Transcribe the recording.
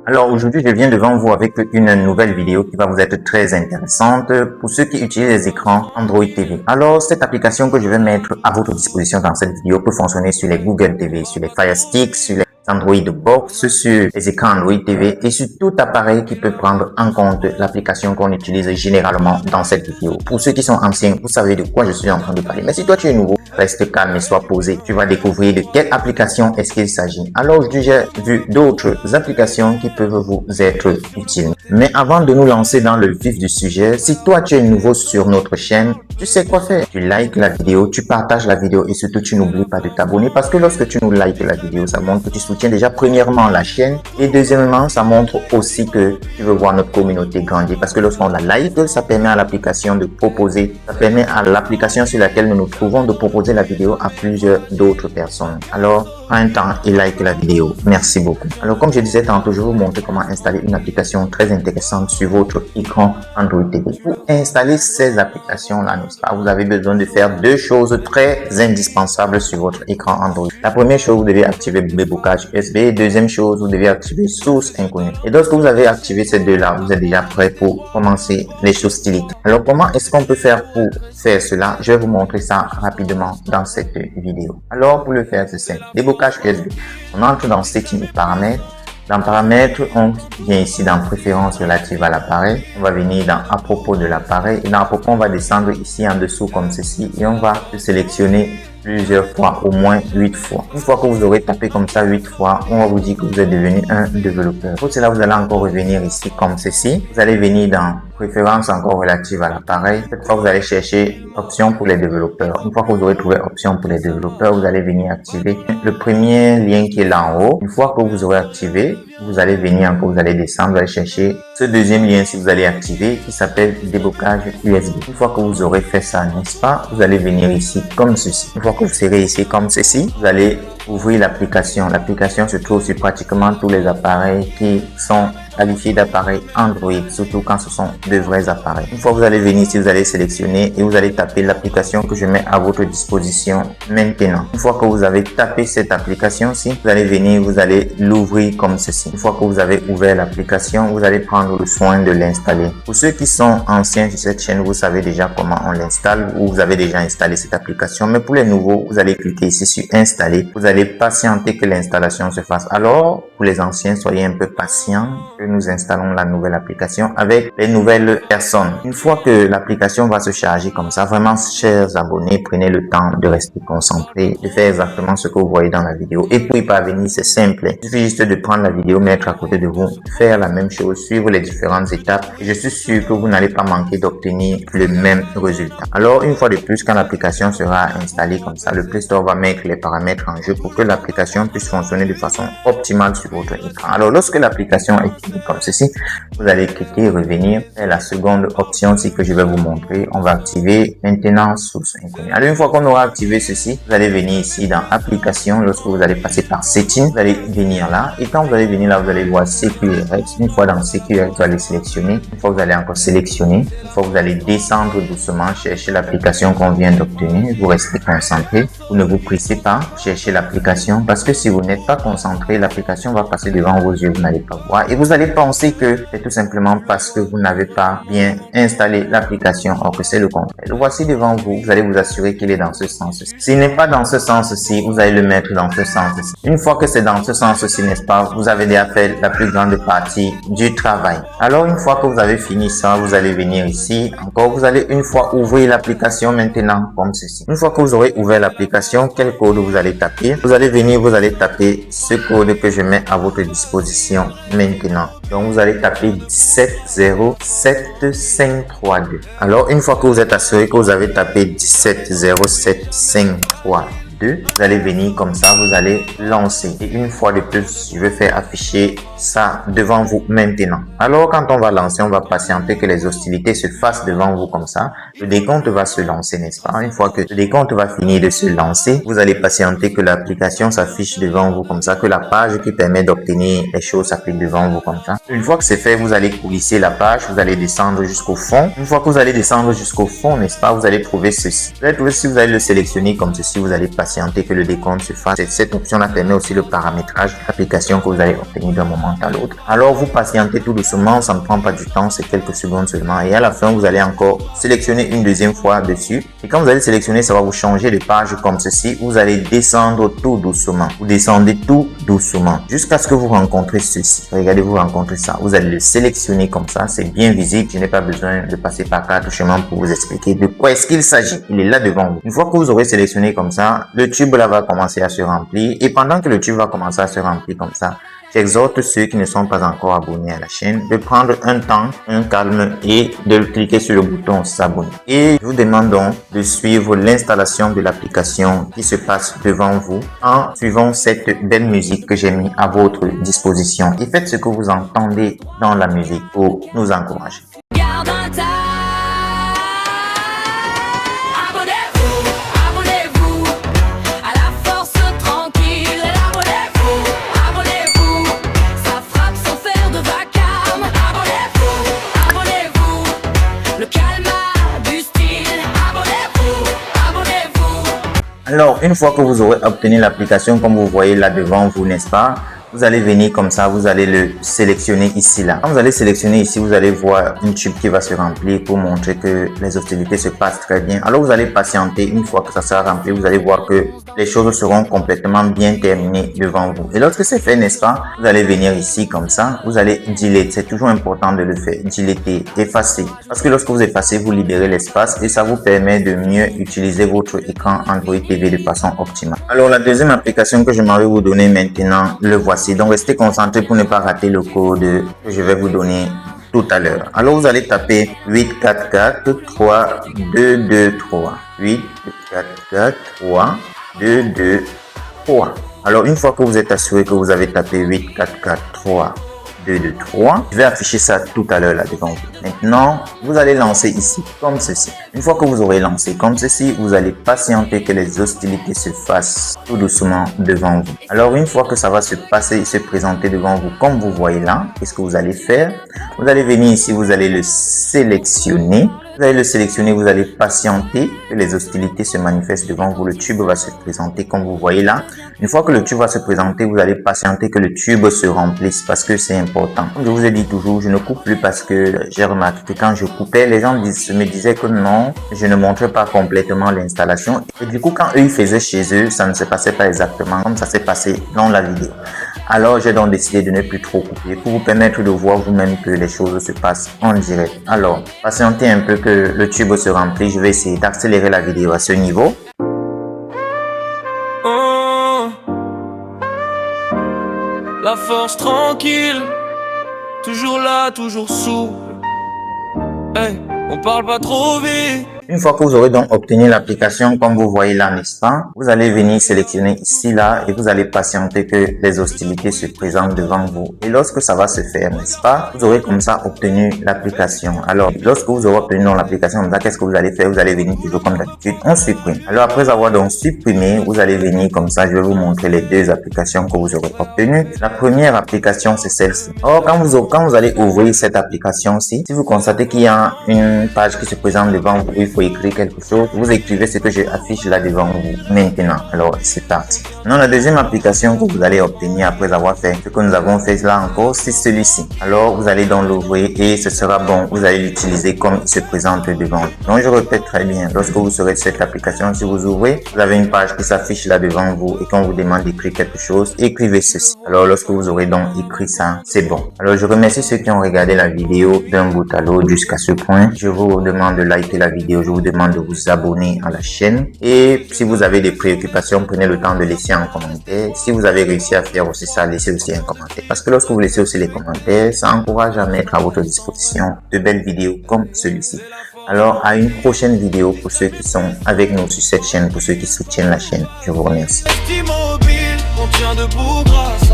Alors aujourd'hui, je viens devant vous avec une nouvelle vidéo qui va vous être très intéressante pour ceux qui utilisent les écrans Android TV. Alors, cette application que je vais mettre à votre disposition dans cette vidéo peut fonctionner sur les Google TV, sur les Fire Stick, sur les Android Box, sur les écrans Android TV et sur tout appareil qui peut prendre en compte l'application qu'on utilise généralement dans cette vidéo. Pour ceux qui sont anciens, vous savez de quoi je suis en train de parler. Mais si toi tu es nouveau, reste calme et sois posé. Tu vas découvrir de quelle application est-ce qu'il s'agit. Alors aujourd'hui, j'ai vu d'autres applications qui peuvent vous être utiles. Mais avant de nous lancer dans le vif du sujet, si toi tu es nouveau sur notre chaîne, tu sais quoi faire. Tu likes la vidéo, tu partages la vidéo et surtout tu n'oublies pas de t'abonner parce que lorsque tu nous likes la vidéo, ça montre que tu soutiens déjà premièrement la chaîne et deuxièmement, ça montre aussi que tu veux voir notre communauté grandir parce que lorsqu'on la like, ça permet à l'application de proposer, ça permet à l'application sur laquelle nous nous trouvons de proposer la vidéo à plusieurs d'autres personnes. Alors, prends un temps et like la vidéo. Merci beaucoup. Alors, comme je disais tantôt, je vais vous montrer comment installer une application très intéressante sur votre écran Android TV. Pour installer ces applications-là, n'est-ce pas, vous avez besoin de faire deux choses très indispensables sur votre écran Android. La première chose, vous devez activer débloquage USB. Deuxième chose, vous devez activer source inconnue. Et lorsque vous avez activé ces deux-là, vous êtes déjà prêt pour commencer les choses styliques. Alors, comment est-ce qu'on peut faire pour faire cela? Je vais vous montrer ça rapidement dans cette vidéo. Alors, pour le faire, c'est simple. Débloquage USB. On entre dans Settings et Paramètres. Dans Paramètres, on vient ici dans Préférences relatives à l'appareil. On va venir dans À propos de l'appareil. Et dans À propos, on va descendre ici en dessous comme ceci. Et on va sélectionner plusieurs fois, au moins 8 fois. Une fois que vous aurez tapé comme ça 8 fois, on va vous dire que vous êtes devenu un développeur. Pour cela, vous allez encore revenir ici comme ceci. Vous allez venir dans Préférences encore relatives à l'appareil. Cette fois, vous allez chercher Options pour les développeurs. Une fois que vous aurez trouvé Options pour les développeurs, vous allez venir activer le premier lien qui est là en haut. Une fois que vous aurez activé, vous allez venir encore, vous allez descendre, vous allez chercher ce deuxième lien si vous allez activer qui s'appelle déblocage USB. Une fois que vous aurez fait ça, n'est-ce pas, vous allez venir ici comme ceci. Une fois que vous serez ici comme ceci, vous allez ouvrir l'application. L'application se trouve sur pratiquement tous les appareils qui sont qualifiés d'appareils Android, surtout quand ce sont de vrais appareils. Une fois que vous allez venir ici, vous allez sélectionner et vous allez taper l'application que je mets à votre disposition maintenant. Une fois que vous avez tapé cette application-ci, vous allez venir, vous allez l'ouvrir comme ceci. Une fois que vous avez ouvert l'application, vous allez prendre le soin de l'installer. Pour ceux qui sont anciens sur cette chaîne, vous savez déjà comment on l'installe ou vous avez déjà installé cette application. Mais pour les nouveaux, vous allez cliquer ici sur Installer. Vous allez patienter que l'installation se fasse. Alors, pour les anciens, soyez un peu patients que nous installons la nouvelle application avec les nouvelles personnes. Une fois que l'application va se charger comme ça, vraiment, chers abonnés, prenez le temps de rester concentré, de faire exactement ce que vous voyez dans la vidéo. Et pour y parvenir, c'est simple. Il suffit juste de prendre la vidéo, mettre à côté de vous, faire la même chose, suivre les différentes étapes. Et je suis sûr que vous n'allez pas manquer d'obtenir le même résultat. Alors, une fois de plus, quand l'application sera installée comme ça, le Play Store va mettre les paramètres en jeu pour que l'application puisse fonctionner de façon optimale sur votre écran. Alors, lorsque l'application est finie comme ceci, vous allez cliquer revenir et la seconde option ici que je vais vous montrer, on va activer maintenant source inconnue. Alors, une fois qu'on aura activé ceci, vous allez venir ici dans application. Lorsque vous allez passer par Settings, vous allez venir là et quand vous allez venir là, vous allez voir CQRX. Une fois dans CQRX, vous allez sélectionner. Une fois vous allez encore sélectionner, une fois vous allez descendre doucement, chercher l'application qu'on vient d'obtenir. Vous restez concentré, vous ne vous pressez pas, cherchez l'application parce que si vous n'êtes pas concentré, l'application va passer devant vos yeux, vous n'allez pas voir et vous allez penser que c'est tout simplement parce que vous n'avez pas bien installé l'application, or que c'est le contraire. Le voici devant vous, vous allez vous assurer qu'il est dans ce sens-ci. S'il n'est pas dans ce sens-ci, vous allez le mettre dans ce sens-ci. Une fois que c'est dans ce sens-ci, n'est-ce pas, vous avez déjà fait la plus grande partie du travail. Alors, une fois que vous avez fini ça, vous allez venir ici. Encore, vous allez une fois ouvrir l'application maintenant comme ceci. Une fois que vous aurez ouvert l'application, quel code vous allez taper? Vous allez venir, vous allez taper ce code que je mets à votre disposition maintenant. Donc, vous allez taper 17077532. Alors, une fois que vous êtes assuré que vous avez tapé 17077532, vous allez venir comme ça, vous allez lancer. Et une fois de plus, je vais faire afficher ça devant vous maintenant. Alors, quand on va lancer, on va patienter que les hostilités se fassent devant vous comme ça. Le décompte va se lancer, n'est-ce pas? Une fois que le décompte va finir de se lancer, vous allez patienter que l'application s'affiche devant vous comme ça, que la page qui permet d'obtenir les choses s'affiche devant vous comme ça. Une fois que c'est fait, vous allez coulisser la page, vous allez descendre jusqu'au fond. Une fois que vous allez descendre jusqu'au fond, n'est-ce pas, vous allez trouver ceci. Vous allez trouver ceci, vous allez le sélectionner comme ceci, vous allez passer patienter que le décompte se fasse. Cette option-là permet aussi le paramétrage de l'application que vous allez obtenir d'un moment à l'autre. Alors, vous patientez tout doucement, ça ne prend pas du temps, c'est quelques secondes seulement. Et à la fin, vous allez encore sélectionner une deuxième fois dessus. Et quand vous allez sélectionner, ça va vous changer de page comme ceci. Vous allez descendre tout doucement. Vous descendez tout doucement jusqu'à ce que vous rencontrez ceci. Regardez, vous rencontrez ça. Vous allez le sélectionner comme ça. C'est bien visible. Je n'ai pas besoin de passer par 4 chemins pour vous expliquer de quoi est-ce qu'il s'agit. Il est là devant vous. Une fois que vous aurez sélectionné comme ça, le tube là va commencer à se remplir. Et pendant que le tube va commencer à se remplir comme ça, j'exhorte ceux qui ne sont pas encore abonnés à la chaîne de prendre un temps, un calme et de cliquer sur le bouton s'abonner. Et je vous demande donc de suivre l'installation de l'application qui se passe devant vous en suivant cette belle musique que j'ai mis à votre disposition. Et faites ce que vous entendez dans la musique pour nous encourager. Alors, une fois que vous aurez obtenu l'application, comme vous voyez là devant vous, n'est-ce pas? Vous allez venir comme ça, vous allez le sélectionner ici là. Quand vous allez sélectionner ici, vous allez voir une tube qui va se remplir pour montrer que les hostilités se passent très bien. Alors vous allez patienter. Une fois que ça sera rempli, vous allez voir que les choses seront complètement bien terminées devant vous. Et lorsque c'est fait, n'est-ce pas, vous allez venir ici comme ça, vous allez delete. C'est toujours important de le faire, deleter, effacer. Parce que lorsque vous effacez, vous libérez l'espace et ça vous permet de mieux utiliser votre écran Android TV de façon optimale. Alors la deuxième application que je m'en vais vous donner maintenant, le voici. Donc restez concentrés pour ne pas rater le code que je vais vous donner tout à l'heure. Alors vous allez taper 844 3 2 2 3 844 3 2 2 3. Alors une fois que vous êtes assuré que vous avez tapé 844 3 2 2 3, je vais afficher ça tout à l'heure là devant vous. Maintenant, vous allez lancer ici comme ceci. Une fois que vous aurez lancé comme ceci, vous allez patienter que les hostilités se fassent tout doucement devant vous. Alors une fois que ça va se passer et se présenter devant vous comme vous voyez là, qu'est-ce que vous allez faire? Vous allez venir ici, vous allez le sélectionner. Vous allez le sélectionner, vous allez patienter que les hostilités se manifestent devant vous. Le tube va se présenter comme vous voyez là. Une fois que le tube va se présenter, vous allez patienter que le tube se remplisse parce que c'est important. Comme je vous ai dit toujours, je ne coupe plus parce que j'ai remarqué que quand je coupais, les gens me disaient que non, je ne montrais pas complètement l'installation. Et du coup, quand eux ils faisaient chez eux, ça ne se passait pas exactement comme ça s'est passé dans la vidéo. Alors, j'ai donc décidé de ne plus trop couper pour vous permettre de voir vous-même que les choses se passent en direct. Alors, patientez un peu que le tube se remplit. Je vais essayer d'accélérer la vidéo à ce niveau. Oh, la force tranquille, toujours là, toujours souple. Hey, on parle pas trop vite. Une fois que vous aurez donc obtenu l'application comme vous voyez là, n'est-ce pas, vous allez venir sélectionner ici là et vous allez patienter que les hostilités se présentent devant vous. Et lorsque ça va se faire, n'est-ce pas, vous aurez comme ça obtenu l'application. Alors, lorsque vous aurez obtenu l'application comme ça, qu'est-ce que vous allez faire? Vous allez venir toujours comme d'habitude, on supprime. Alors après avoir donc supprimé, vous allez venir comme ça, je vais vous montrer les deux applications que vous aurez obtenues. La première application, c'est celle-ci. Or, quand vous allez ouvrir cette application-ci, si vous constatez qu'il y a une page qui se présente devant vous, il faut écrire quelque chose, vous écrivez ce que je affiche là devant vous maintenant. Alors c'est parti. Maintenant la deuxième application que vous allez obtenir après avoir fait ce que nous avons fait là encore, c'est celui-ci. Alors vous allez donc l'ouvrir et ce sera bon, vous allez l'utiliser comme il se présente devant vous. Donc je répète très bien, lorsque vous serez cette application, si vous ouvrez, vous avez une page qui s'affiche là devant vous et quand on vous demande d'écrire quelque chose, écrivez ceci. Alors lorsque vous aurez donc écrit ça, c'est bon. Alors je remercie ceux qui ont regardé la vidéo d'un bout à l'autre jusqu'à ce point. Je vous demande de liker la vidéo, je vous demande de vous abonner à la chaîne et si vous avez des préoccupations, prenez le temps de laisser un commentaire. Si vous avez réussi à faire aussi ça, laissez aussi un commentaire parce que lorsque vous laissez aussi les commentaires, ça encourage à mettre à votre disposition de belles vidéos comme celui-ci. Alors à une prochaine vidéo pour ceux qui sont avec nous sur cette chaîne, pour ceux qui soutiennent la chaîne. Je vous remercie. Immobile, on tient debout grâce